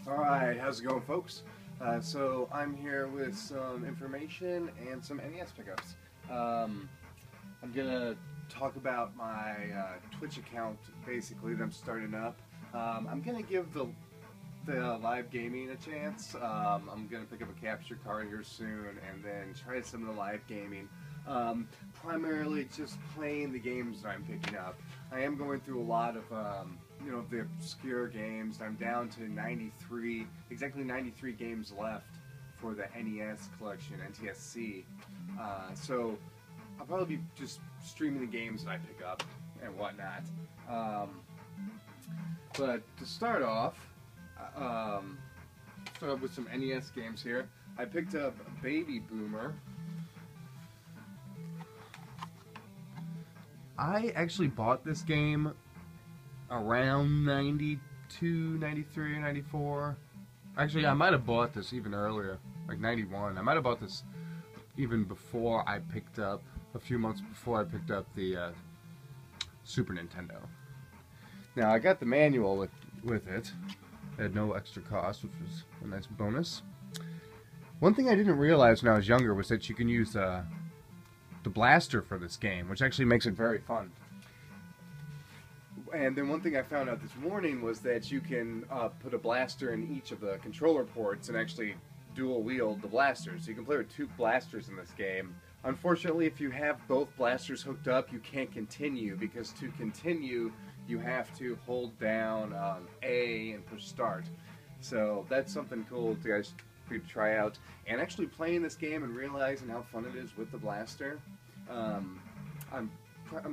Alright, how's it going, folks? So I'm here with some information and some NES pickups. I'm gonna talk about my Twitch account, basically, that I'm starting up. I'm gonna give the live gaming a chance. I'm gonna pick up a capture card here soon and then try some of the live gaming. Primarily just playing the games that I'm picking up. I am going through a lot of the obscure games. I'm down to 93, exactly 93 games left for the NES collection, NTSC. So I'll probably be just streaming the games that I pick up and whatnot. But to start off with some NES games here. I picked up Baby Boomer. I actually bought this game around 92, 93, 94. Actually, I might have bought this even earlier, like 91. I might have bought this even before I picked up, a few months before I picked up the Super Nintendo. Now, I got the manual with it. It had no extra cost, which was a nice bonus. One thing I didn't realize when I was younger was that you can use the blaster for this game, which actually makes it very fun. And then one thing I found out this morning was that you can put a blaster in each of the controller ports and actually dual wield the blasters. So you can play with two blasters in this game. Unfortunately, if you have both blasters hooked up, you can't continue, because to continue you have to hold down A and push start. So that's something cool for you to try out. And actually playing this game and realizing how fun it is with the blaster. I'm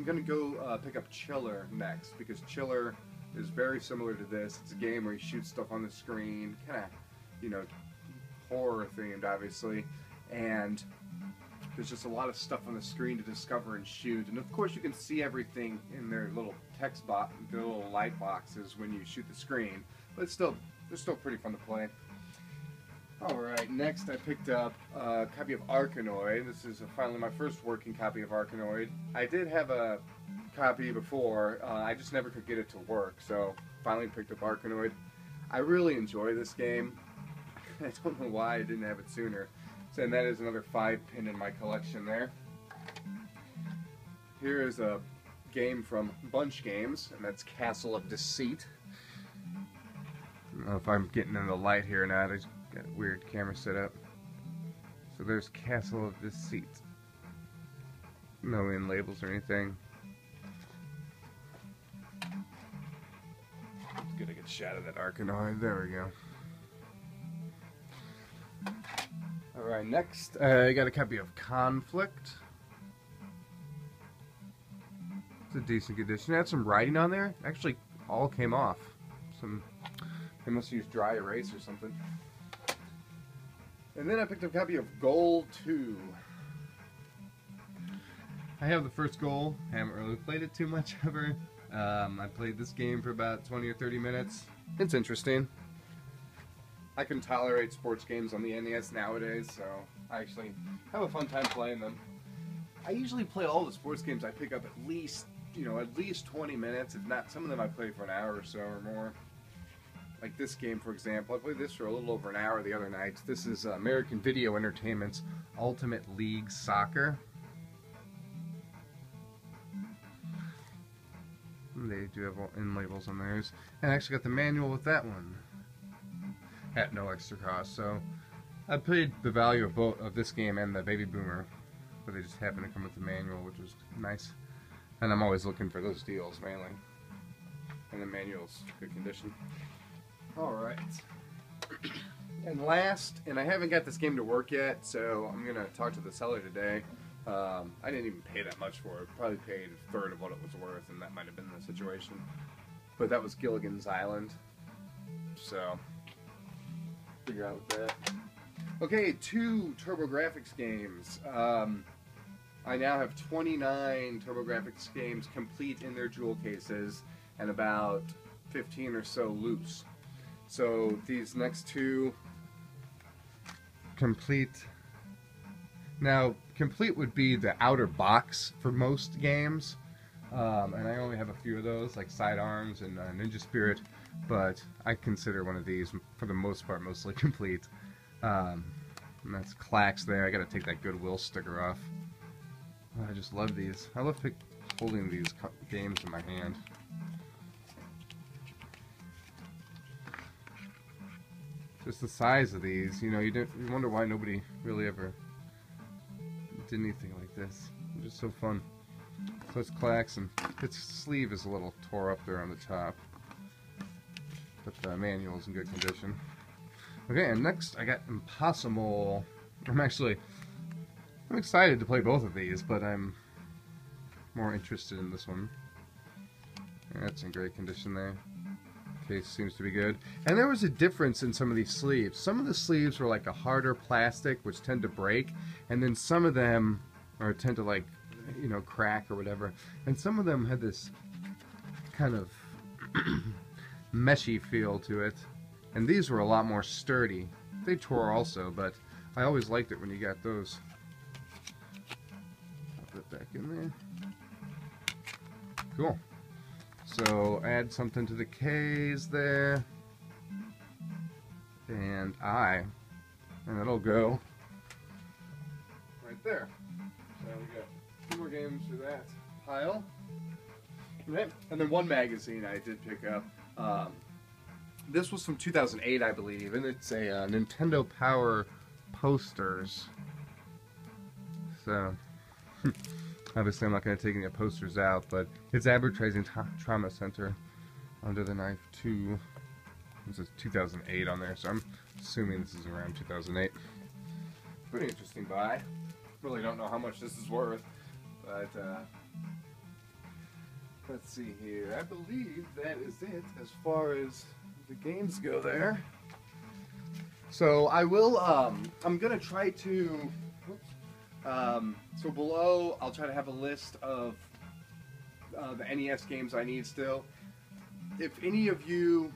going to go pick up Chiller next, because Chiller is very similar to this. It's a game where you shoot stuff on the screen, kind of, horror themed, obviously. And there's just a lot of stuff on the screen to discover and shoot. And of course you can see everything in their little text box, their little light boxes when you shoot the screen. But they're still pretty fun to play. Alright, next I picked up a copy of Arkanoid. This is finally my first working copy of Arkanoid. I did have a copy before, I just never could get it to work, so finally picked up Arkanoid. I really enjoy this game. I don't know why I didn't have it sooner. So, and that is another 5-pin in my collection there. Here is a game from Bunch Games, and that's Castle of Deceit. I don't know if I'm getting in the light here or not. I just got a weird camera set up. So there's Castle of Deceit. No in labels or anything. Let's get a good shot of that Arkanoid. There we go. Alright, next I got a copy of Conflict. It's a decent condition. It had some writing on there. Actually, all came off. They must use dry erase or something. And then I picked up a copy of Goal 2. I have the first Goal. I haven't really played it too much ever. I played this game for about 20 or 30 minutes. It's interesting. I can tolerate sports games on the NES nowadays, so I actually have a fun time playing them. I usually play all the sports games I pick up at least 20 minutes. If not, some of them I play for an hour or so or more. Like this game, for example. I played this for a little over an hour the other night. This is American Video Entertainment's Ultimate League Soccer. They do have in labels on theirs. And I actually got the manual with that one at no extra cost. So I paid the value of both of this game and the Baby Boomer, but they just happened to come with the manual, which was nice. And I'm always looking for those deals mainly. And the manual's good condition. Alright. And last, and I haven't got this game to work yet, so I'm going to talk to the seller today. I didn't even pay that much for it. Probably paid a third of what it was worth, and that might have been the situation. But that was Gilligans Island. So, figure out that. Okay, 2 TurboGrafx games. I now have 29 TurboGrafx games complete in their jewel cases, and about 15 or so loose. So these next 2 complete. Now, complete would be the outer box for most games. and I only have a few of those, like Sidearms and Ninja Spirit, but I consider one of these, for the most part, mostly complete. And that's Clax there. I gotta take that Goodwill sticker off. Oh, I just love these. I love holding these games in my hand. Just the size of these, you know, you wonder why nobody really ever did anything like this. It's just so fun. So it's Clax, and its sleeve is a little tore up there on the top, but the manual is in good condition. Okay, and next I got Impossible. I'm excited to play both of these, but I'm more interested in this one. And that's in great condition there. Case seems to be good. And there was a difference in some of these sleeves. Some of the sleeves were like a harder plastic, which tend to break, and then some of them tend to, like, you know, crack or whatever. And some of them had this kind of meshy feel to it. And these were a lot more sturdy. They tore also, but I always liked it when you got those. I'll put it back in there. Cool. So add something to the K's there, and that'll go right there. So we got 2 more games for that pile. Okay. And then one magazine I did pick up. This was from 2008, I believe, and it's a Nintendo Power posters. So. Obviously, I'm not going to take any posters out, but it's advertising Trauma Center Under the Knife 2. This is 2008 on there, so I'm assuming this is around 2008. Pretty interesting buy. Really don't know how much this is worth, but let's see here. I believe that is it as far as the games go there. So I will, I'm going to try to... so below, I'll try to have a list of the NES games I need still. If any of you,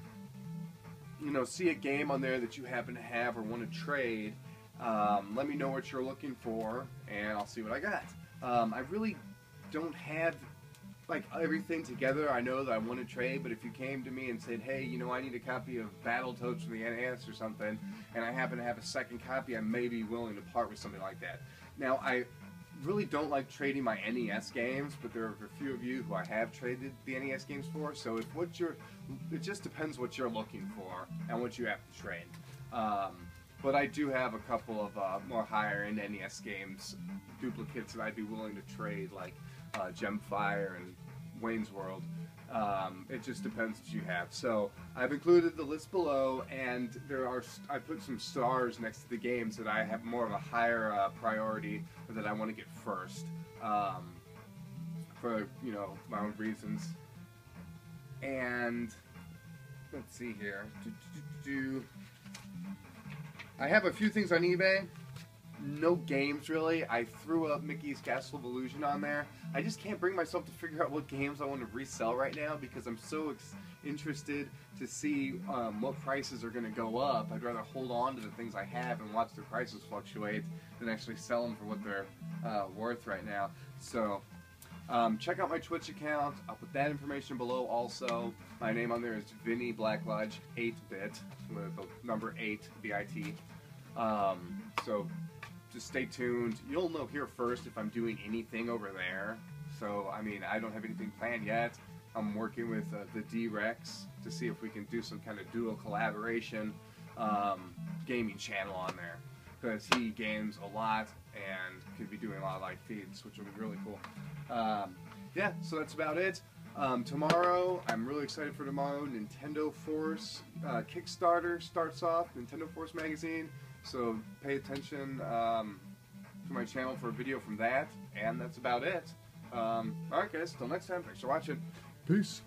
see a game on there that you happen to have or want to trade, let me know what you're looking for, and I'll see what I got. I really don't have like everything together. I know that I want to trade, but if you came to me and said, hey, I need a copy of Battletoads from the NES or something, and I happen to have a second copy, I may be willing to part with something like that. Now, I really don't like trading my NES games, but there are a few of you who I have traded the NES games for, so if it just depends what you're looking for and what you have to trade. But I do have a couple of more higher-end NES games, duplicates that I'd be willing to trade, like Gemfire and Wayne's World. It just depends what you have. So I've included the list below, and I put some stars next to the games that I have more of a higher priority, or that I want to get first, for my own reasons. And let's see here. I have a few things on eBay. No games, really. I threw up Mickey's Castle of Illusion on there. I just can't bring myself to figure out what games I want to resell right now, because I'm so interested to see what prices are going to go up. I'd rather hold on to the things I have and watch their prices fluctuate than actually sell them for what they're worth right now. So check out my Twitch account. I'll put that information below also. My name on there is Vinny Blacklodge 8-bit, with the number 8, B-I-T. So just stay tuned. You'll know here first if I'm doing anything over there. So, I don't have anything planned yet. I'm working with the D-Rex to see if we can do some kind of dual collaboration gaming channel on there, because he games a lot and could be doing a lot of live feeds, which would be really cool. Yeah, so that's about it. Tomorrow, I'm really excited for tomorrow. Nintendo Force Kickstarter starts off, Nintendo Force magazine. So pay attention to my channel for a video from that, and that's about it. Alright guys, till next time, thanks for watching. Peace.